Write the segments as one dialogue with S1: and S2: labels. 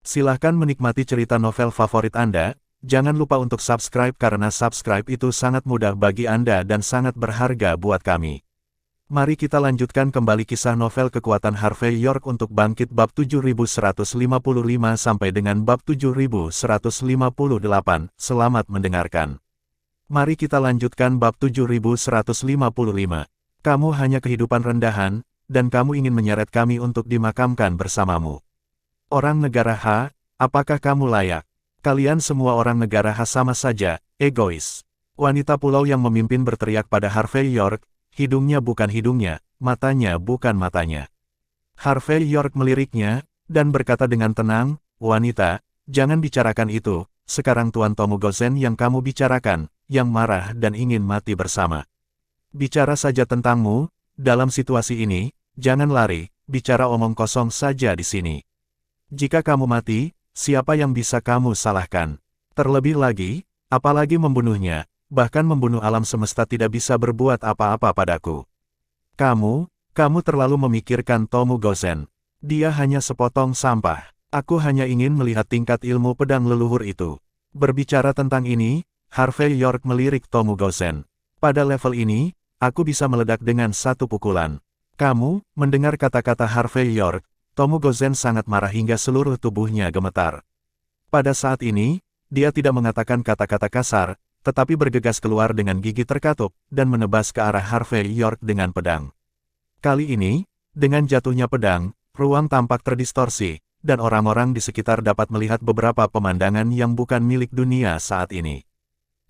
S1: Silahkan menikmati cerita novel favorit Anda, jangan lupa untuk subscribe karena subscribe itu sangat mudah bagi Anda dan sangat berharga buat kami. Mari kita lanjutkan kembali kisah novel Kekuatan Harvey York untuk Bangkit bab 7155 sampai dengan bab 7158. Selamat mendengarkan. Mari kita lanjutkan bab 7155. Kamu hanya kehidupan rendahan, dan kamu ingin menyeret kami untuk dimakamkan bersamamu. Orang negara H, apakah kamu layak? Kalian semua orang negara H sama saja, egois. Wanita pulau yang memimpin berteriak pada Harvey York, hidungnya bukan hidungnya, matanya bukan matanya. Harvey York meliriknya, dan berkata dengan tenang, wanita, jangan bicarakan itu, sekarang Tuan Tomugozen yang kamu bicarakan, yang marah dan ingin mati bersama. Bicara saja tentangmu, dalam situasi ini, jangan lari, bicara omong kosong saja di sini. Jika kamu mati, siapa yang bisa kamu salahkan? Terlebih lagi, apalagi membunuhnya, bahkan membunuh alam semesta tidak bisa berbuat apa-apa padaku. Kamu terlalu memikirkan Tomugozen. Dia hanya sepotong sampah. Aku hanya ingin melihat tingkat ilmu pedang leluhur itu. Berbicara tentang ini, Harvey York melirik Tomugozen. Pada level ini, aku bisa meledak dengan satu pukulan. Kamu, mendengar kata-kata Harvey York, Tomugozen sangat marah hingga seluruh tubuhnya gemetar. Pada saat ini, dia tidak mengatakan kata-kata kasar, tetapi bergegas keluar dengan gigi terkatup, dan menebas ke arah Harvey York dengan pedang. Kali ini, dengan jatuhnya pedang, ruang tampak terdistorsi, dan orang-orang di sekitar dapat melihat beberapa pemandangan yang bukan milik dunia saat ini.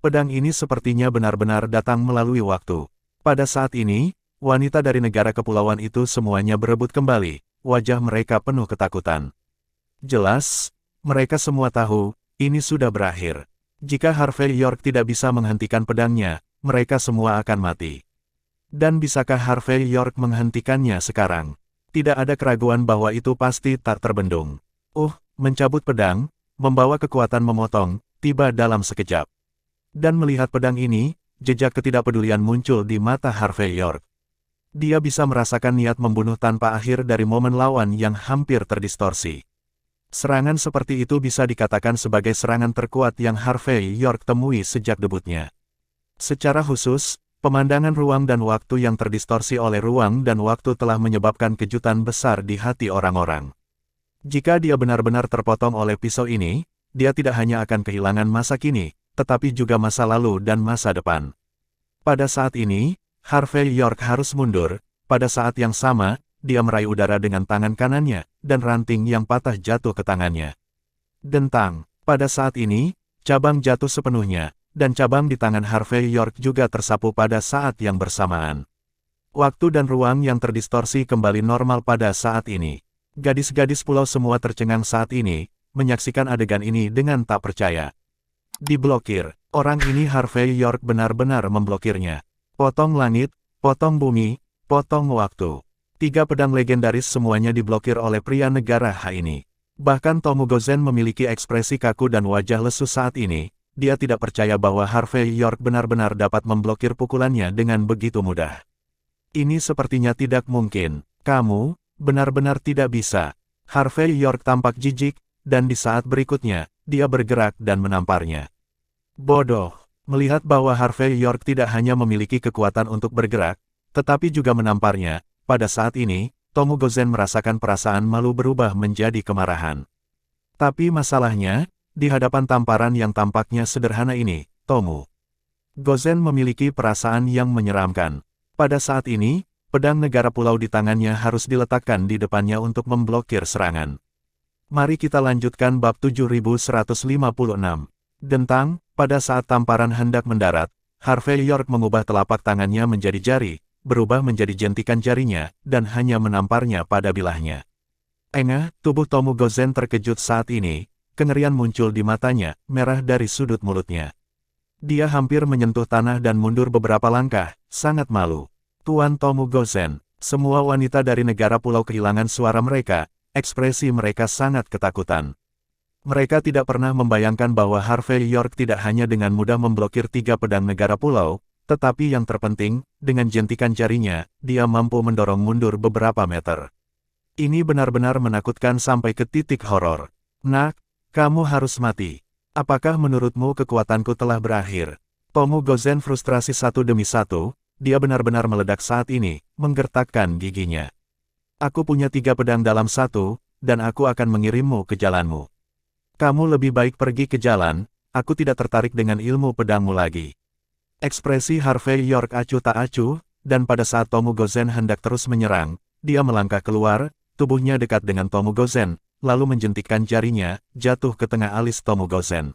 S1: Pedang ini sepertinya benar-benar datang melalui waktu. Pada saat ini, wanita dari negara kepulauan itu semuanya berebut kembali. Wajah mereka penuh ketakutan. Jelas, mereka semua tahu, ini sudah berakhir. Jika Harvey York tidak bisa menghentikan pedangnya, mereka semua akan mati. Dan bisakah Harvey York menghentikannya sekarang? Tidak ada keraguan bahwa itu pasti tak terbendung. Mencabut pedang, membawa kekuatan memotong, tiba dalam sekejap. Dan melihat pedang ini, jejak ketidakpedulian muncul di mata Harvey York. Dia bisa merasakan niat membunuh tanpa akhir dari momen lawan yang hampir terdistorsi. Serangan seperti itu bisa dikatakan sebagai serangan terkuat yang Harvey York temui sejak debutnya. Secara khusus, pemandangan ruang dan waktu yang terdistorsi oleh ruang dan waktu telah menyebabkan kejutan besar di hati orang-orang. Jika dia benar-benar terpotong oleh pisau ini, dia tidak hanya akan kehilangan masa kini, tetapi juga masa lalu dan masa depan. Pada saat ini, Harvey York harus mundur. Pada saat yang sama, dia meraih udara dengan tangan kanannya, dan ranting yang patah jatuh ke tangannya. Dentang. Pada saat ini, cabang jatuh sepenuhnya, dan cabang di tangan Harvey York juga tersapu pada saat yang bersamaan. Waktu dan ruang yang terdistorsi kembali normal pada saat ini. Gadis-gadis pulau semua tercengang saat ini, menyaksikan adegan ini dengan tak percaya. Diblokir. Orang ini Harvey York benar-benar memblokirnya. Potong langit, potong bumi, potong waktu. 3 pedang legendaris semuanya diblokir oleh pria negara H ini. Bahkan Tomugozen memiliki ekspresi kaku dan wajah lesu saat ini. Dia tidak percaya bahwa Harvey York benar-benar dapat memblokir pukulannya dengan begitu mudah. Ini sepertinya tidak mungkin. Kamu, benar-benar tidak bisa. Harvey York tampak jijik, dan di saat berikutnya, dia bergerak dan menamparnya. Bodoh. Melihat bahwa Harvey York tidak hanya memiliki kekuatan untuk bergerak, tetapi juga menamparnya, pada saat ini, Tomugozen merasakan perasaan malu berubah menjadi kemarahan. Tapi masalahnya, di hadapan tamparan yang tampaknya sederhana ini, Tomugozen memiliki perasaan yang menyeramkan. Pada saat ini, pedang negara pulau di tangannya harus diletakkan di depannya untuk memblokir serangan. Mari kita lanjutkan bab 7156. Dentang. Pada saat tamparan hendak mendarat, Harvey York mengubah telapak tangannya menjadi jari, berubah menjadi jentikan jarinya, dan hanya menamparnya pada bilahnya. Tubuh Tomugozen terkejut saat ini, kengerian muncul di matanya, merah dari sudut mulutnya. Dia hampir menyentuh tanah dan mundur beberapa langkah, sangat malu. Tuan Tomugozen, semua wanita dari negara pulau kehilangan suara mereka, ekspresi mereka sangat ketakutan. Mereka tidak pernah membayangkan bahwa Harvey York tidak hanya dengan mudah memblokir 3 pedang negara pulau, tetapi yang terpenting, dengan jentikan jarinya, dia mampu mendorong mundur beberapa meter. Ini benar-benar menakutkan sampai ke titik horor. Nak, kamu harus mati. Apakah menurutmu kekuatanku telah berakhir? Tomu Gozen frustrasi satu demi satu, dia benar-benar meledak saat ini, menggertakkan giginya. Aku punya 3 pedang dalam satu, dan aku akan mengirimmu ke jalanmu. Kamu lebih baik pergi ke jalan, aku tidak tertarik dengan ilmu pedangmu lagi. Ekspresi Harvey York acuh tak acuh, dan pada saat Tomu Gozen hendak terus menyerang, dia melangkah keluar, tubuhnya dekat dengan Tomu Gozen, lalu menjentikkan jarinya, jatuh ke tengah alis Tomu Gozen.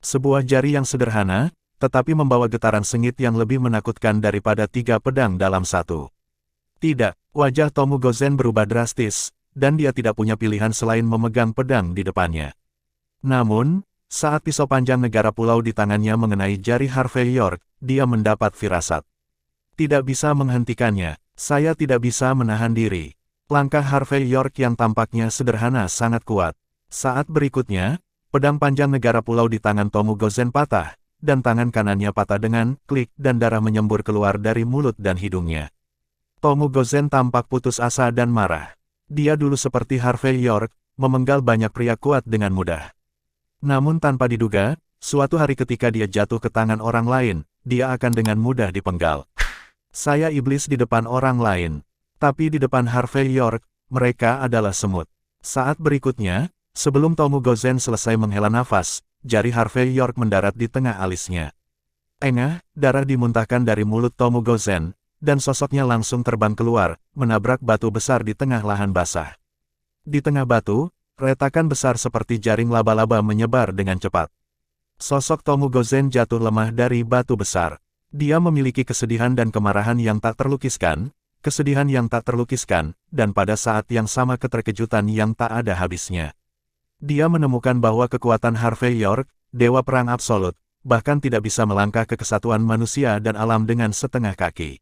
S1: Sebuah jari yang sederhana, tetapi membawa getaran sengit yang lebih menakutkan daripada 3 pedang dalam satu. Tidak, wajah Tomu Gozen berubah drastis, dan dia tidak punya pilihan selain memegang pedang di depannya. Namun, saat pisau panjang negara pulau di tangannya mengenai jari Harvey York, dia mendapat firasat. Tidak bisa menghentikannya, saya tidak bisa menahan diri. Langkah Harvey York yang tampaknya sederhana sangat kuat. Saat berikutnya, pedang panjang negara pulau di tangan Tomu Gozen patah, dan tangan kanannya patah dengan klik dan darah menyembur keluar dari mulut dan hidungnya. Tomu Gozen tampak putus asa dan marah. Dia dulu seperti Harvey York, memenggal banyak pria kuat dengan mudah. Namun tanpa diduga, suatu hari ketika dia jatuh ke tangan orang lain, dia akan dengan mudah dipenggal. Saya iblis di depan orang lain. Tapi di depan Harvey York, mereka adalah semut. Saat berikutnya, sebelum Tomu Gozen selesai menghela nafas, jari Harvey York mendarat di tengah alisnya. Engah, darah dimuntahkan dari mulut Tomu Gozen, dan sosoknya langsung terbang keluar, menabrak batu besar di tengah lahan basah. Di tengah batu, retakan besar seperti jaring laba-laba menyebar dengan cepat. Sosok Tomu Gozen jatuh lemah dari batu besar. Dia memiliki kesedihan dan kemarahan yang tak terlukiskan, dan pada saat yang sama keterkejutan yang tak ada habisnya. Dia menemukan bahwa kekuatan Harvey York, dewa perang absolut, bahkan tidak bisa melangkah ke kesatuan manusia dan alam dengan setengah kaki.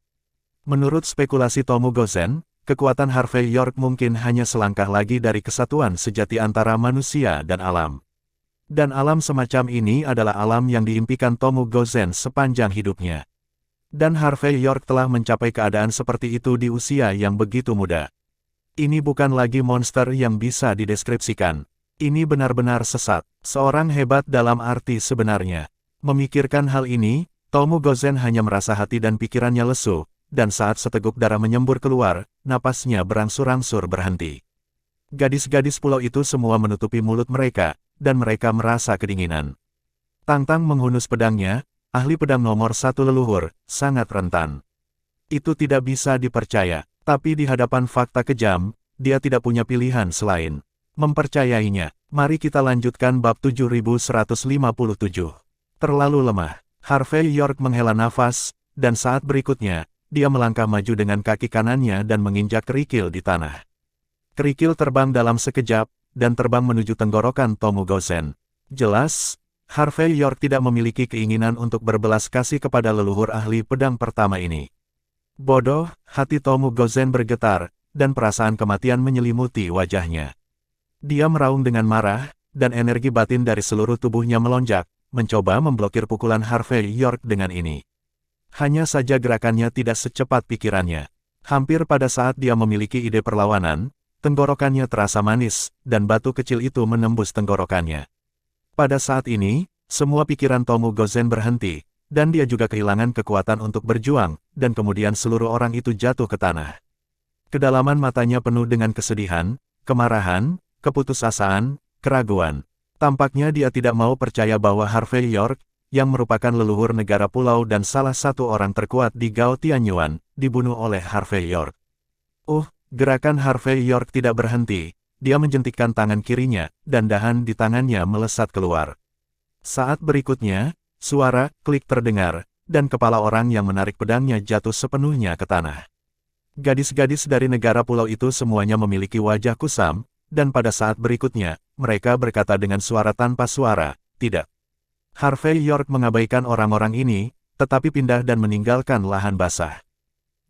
S1: Menurut spekulasi Tomu Gozen, kekuatan Harvey York mungkin hanya selangkah lagi dari kesatuan sejati antara manusia dan alam. Dan alam semacam ini adalah alam yang diimpikan Tomu Gozen sepanjang hidupnya. Dan Harvey York telah mencapai keadaan seperti itu di usia yang begitu muda. Ini bukan lagi monster yang bisa dideskripsikan. Ini benar-benar sesat, seorang hebat dalam arti sebenarnya. Memikirkan hal ini, Tomu Gozen hanya merasa hati dan pikirannya lesu, dan saat seteguk darah menyembur keluar, napasnya berangsur-angsur berhenti. Gadis-gadis pulau itu semua menutupi mulut mereka, dan mereka merasa kedinginan. Tang-Tang menghunus pedangnya, ahli pedang nomor 1 leluhur, sangat rentan. Itu tidak bisa dipercaya, tapi di hadapan fakta kejam, dia tidak punya pilihan selain mempercayainya. Mari kita lanjutkan bab 7157. Terlalu lemah. Harvey York menghela nafas, dan saat berikutnya, dia melangkah maju dengan kaki kanannya dan menginjak kerikil di tanah. Kerikil terbang dalam sekejap, dan terbang menuju tenggorokan Tomu Gozen. Jelas, Harvey York tidak memiliki keinginan untuk berbelas kasih kepada leluhur ahli pedang pertama ini. Bodoh, hati Tomu Gozen bergetar, dan perasaan kematian menyelimuti wajahnya. Dia meraung dengan marah, dan energi batin dari seluruh tubuhnya melonjak, mencoba memblokir pukulan Harvey York dengan ini. Hanya saja gerakannya tidak secepat pikirannya. Hampir pada saat dia memiliki ide perlawanan, tenggorokannya terasa manis, dan batu kecil itu menembus tenggorokannya. Pada saat ini, semua pikiran Tomu Gozen berhenti, dan dia juga kehilangan kekuatan untuk berjuang, dan kemudian seluruh orang itu jatuh ke tanah. Kedalaman matanya penuh dengan kesedihan, kemarahan, keputusasaan, keraguan. Tampaknya dia tidak mau percaya bahwa Harvey York, yang merupakan leluhur negara pulau dan salah satu orang terkuat di Gao Tianyuan, dibunuh oleh Harvey York. Gerakan Harvey York tidak berhenti, dia menjentikkan tangan kirinya, dan dahan di tangannya melesat keluar. Saat berikutnya, suara klik terdengar, dan kepala orang yang menarik pedangnya jatuh sepenuhnya ke tanah. Gadis-gadis dari negara pulau itu semuanya memiliki wajah kusam, dan pada saat berikutnya, mereka berkata dengan suara tanpa suara, tidak. Harvey York mengabaikan orang-orang ini, tetapi pindah dan meninggalkan lahan basah.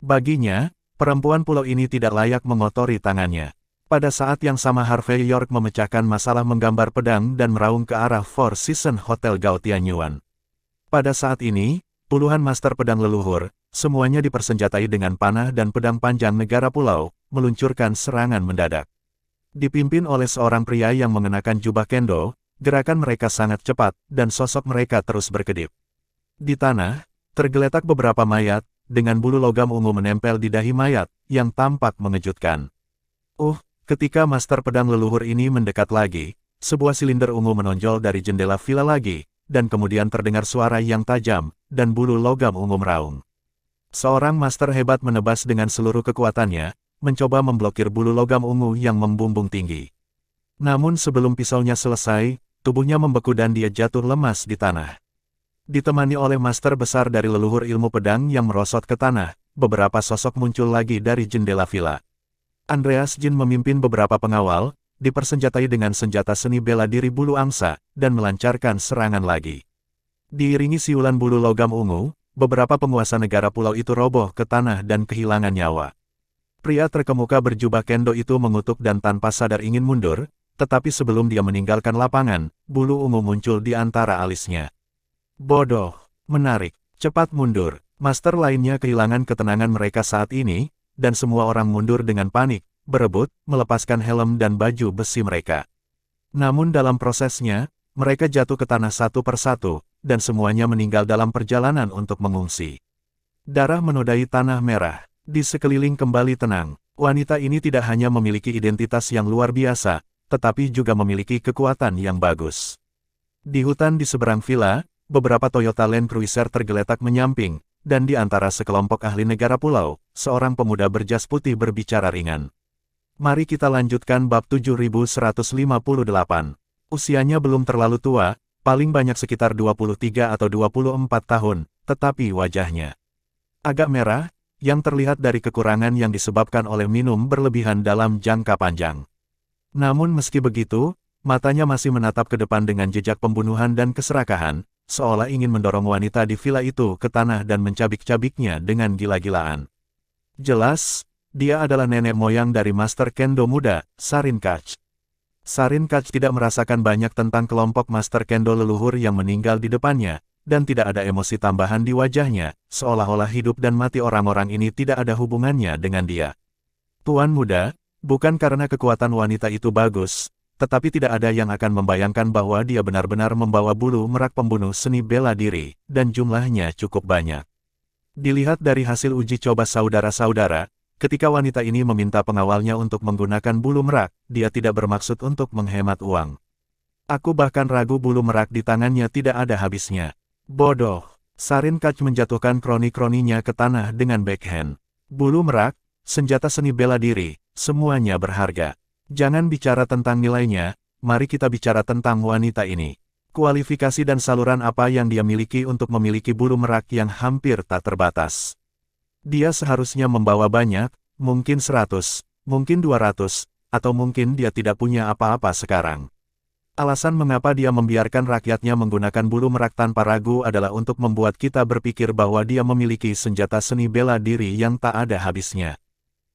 S1: Baginya, perempuan pulau ini tidak layak mengotori tangannya. Pada saat yang sama Harvey York memecahkan masalah menggambar pedang dan meraung ke arah Four Seasons Hotel Gao Tianyuan. Pada saat ini, puluhan master pedang leluhur, semuanya dipersenjatai dengan panah dan pedang panjang negara pulau, meluncurkan serangan mendadak. Dipimpin oleh seorang pria yang mengenakan jubah kendo, gerakan mereka sangat cepat, dan sosok mereka terus berkedip. Di tanah, tergeletak beberapa mayat, dengan bulu logam ungu menempel di dahi mayat, yang tampak mengejutkan. Ketika master pedang leluhur ini mendekat lagi, sebuah silinder ungu menonjol dari jendela villa lagi, dan kemudian terdengar suara yang tajam, dan bulu logam ungu meraung. Seorang master hebat menebas dengan seluruh kekuatannya, mencoba memblokir bulu logam ungu yang membumbung tinggi. Namun sebelum pisaunya selesai, tubuhnya membeku dan dia jatuh lemas di tanah. Ditemani oleh master besar dari leluhur ilmu pedang yang merosot ke tanah, beberapa sosok muncul lagi dari jendela villa. Andreas Jin memimpin beberapa pengawal, dipersenjatai dengan senjata seni bela diri bulu angsa, dan melancarkan serangan lagi. Diiringi siulan bulu logam ungu, beberapa penguasa negara pulau itu roboh ke tanah dan kehilangan nyawa. Pria terkemuka berjubah kendo itu mengutuk dan tanpa sadar ingin mundur, tetapi sebelum dia meninggalkan lapangan, bulu ungu muncul di antara alisnya. Bodoh, menarik, cepat mundur. Master lainnya kehilangan ketenangan mereka saat ini, dan semua orang mundur dengan panik, berebut, melepaskan helm dan baju besi mereka. Namun dalam prosesnya, mereka jatuh ke tanah satu persatu, dan semuanya meninggal dalam perjalanan untuk mengungsi. Darah menodai tanah merah, di sekeliling kembali tenang. Wanita ini tidak hanya memiliki identitas yang luar biasa, tetapi juga memiliki kekuatan yang bagus. Di hutan di seberang villa, beberapa Toyota Land Cruiser tergeletak menyamping, dan di antara sekelompok ahli negara pulau, seorang pemuda berjas putih berbicara ringan. Mari kita lanjutkan bab 7158. Usianya belum terlalu tua, paling banyak sekitar 23 atau 24 tahun, tetapi wajahnya agak merah, yang terlihat dari kekurangan yang disebabkan oleh minum berlebihan dalam jangka panjang. Namun meski begitu, matanya masih menatap ke depan dengan jejak pembunuhan dan keserakahan, seolah ingin mendorong wanita di villa itu ke tanah dan mencabik-cabiknya dengan gila-gilaan. Jelas, dia adalah nenek moyang dari Master Kendo muda, Sarin Kach. Sarin Kach tidak merasakan banyak tentang kelompok Master Kendo leluhur yang meninggal di depannya, dan tidak ada emosi tambahan di wajahnya, seolah-olah hidup dan mati orang-orang ini tidak ada hubungannya dengan dia. Tuan muda, bukan karena kekuatan wanita itu bagus, tetapi tidak ada yang akan membayangkan bahwa dia benar-benar membawa bulu merak pembunuh seni bela diri, dan jumlahnya cukup banyak. Dilihat dari hasil uji coba saudara-saudara, ketika wanita ini meminta pengawalnya untuk menggunakan bulu merak, dia tidak bermaksud untuk menghemat uang. Aku bahkan ragu bulu merak di tangannya tidak ada habisnya. Bodoh. Sarin Kach menjatuhkan kroni-kroninya ke tanah dengan backhand. Bulu merak, senjata seni bela diri, semuanya berharga. Jangan bicara tentang nilainya, mari kita bicara tentang wanita ini. Kualifikasi dan saluran apa yang dia miliki untuk memiliki bulu merak yang hampir tak terbatas. Dia seharusnya membawa banyak, mungkin 100, mungkin 200, atau mungkin dia tidak punya apa-apa sekarang. Alasan mengapa dia membiarkan rakyatnya menggunakan bulu merak tanpa ragu adalah untuk membuat kita berpikir bahwa dia memiliki senjata seni bela diri yang tak ada habisnya.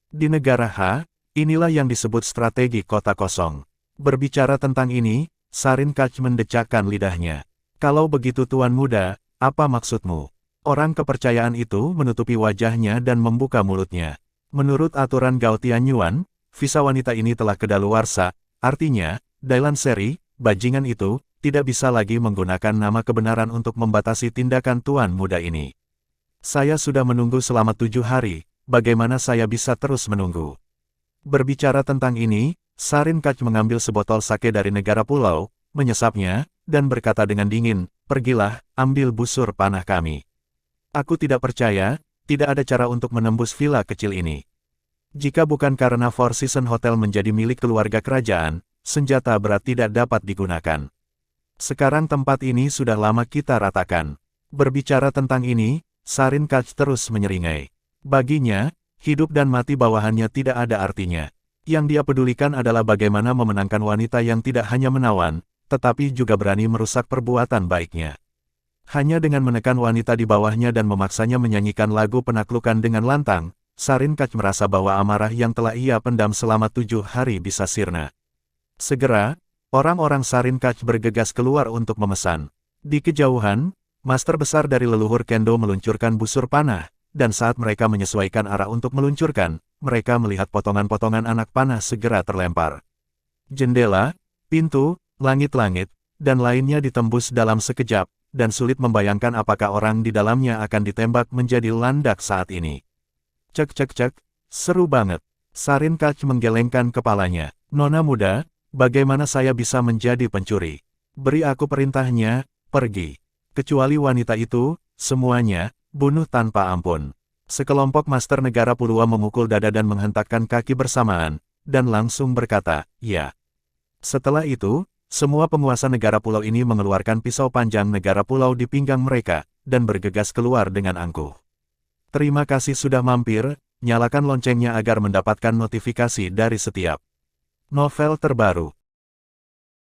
S1: Di negara H, inilah yang disebut strategi kota kosong. Berbicara tentang ini, Sarin Kach mendecakkan lidahnya. Kalau begitu tuan muda, apa maksudmu? Orang kepercayaan itu menutupi wajahnya dan membuka mulutnya. Menurut aturan Gao Tianyuan, visa wanita ini telah kedaluarsa, artinya, Dailan Seri, bajingan itu, tidak bisa lagi menggunakan nama kebenaran untuk membatasi tindakan tuan muda ini. Saya sudah menunggu selama 7 hari, bagaimana saya bisa terus menunggu? Berbicara tentang ini, Sarin Kach mengambil sebotol sake dari negara pulau, menyesapnya, dan berkata dengan dingin, pergilah, ambil busur panah kami. Aku tidak percaya, tidak ada cara untuk menembus villa kecil ini. Jika bukan karena Four Seasons Hotel menjadi milik keluarga kerajaan, senjata berat tidak dapat digunakan. Sekarang tempat ini sudah lama kita ratakan. Berbicara tentang ini, Sarin Kach terus menyeringai. Baginya, hidup dan mati bawahannya tidak ada artinya. Yang dia pedulikan adalah bagaimana memenangkan wanita yang tidak hanya menawan, tetapi juga berani merusak perbuatan baiknya. Hanya dengan menekan wanita di bawahnya dan memaksanya menyanyikan lagu penaklukan dengan lantang, Sarin Kach merasa bahwa amarah yang telah ia pendam selama 7 hari bisa sirna. Segera, orang-orang Sarin Kach bergegas keluar untuk memesan. Di kejauhan, master besar dari leluhur Kendo meluncurkan busur panah, dan saat mereka menyesuaikan arah untuk meluncurkan, mereka melihat potongan-potongan anak panah segera terlempar. Jendela, pintu, langit-langit, dan lainnya ditembus dalam sekejap, dan sulit membayangkan apakah orang di dalamnya akan ditembak menjadi landak saat ini. Cek cek cek, seru banget. Sarin Kach menggelengkan kepalanya. Nona muda, bagaimana saya bisa menjadi pencuri? Beri aku perintahnya, pergi. Kecuali wanita itu, semuanya, bunuh tanpa ampun. Sekelompok master negara Pulua memukul dada dan menghentakkan kaki bersamaan, dan langsung berkata, ya. Setelah itu, semua penguasa negara pulau ini mengeluarkan pisau panjang negara pulau di pinggang mereka, dan bergegas keluar dengan angkuh. Terima kasih sudah mampir, nyalakan loncengnya agar mendapatkan notifikasi dari setiap novel terbaru.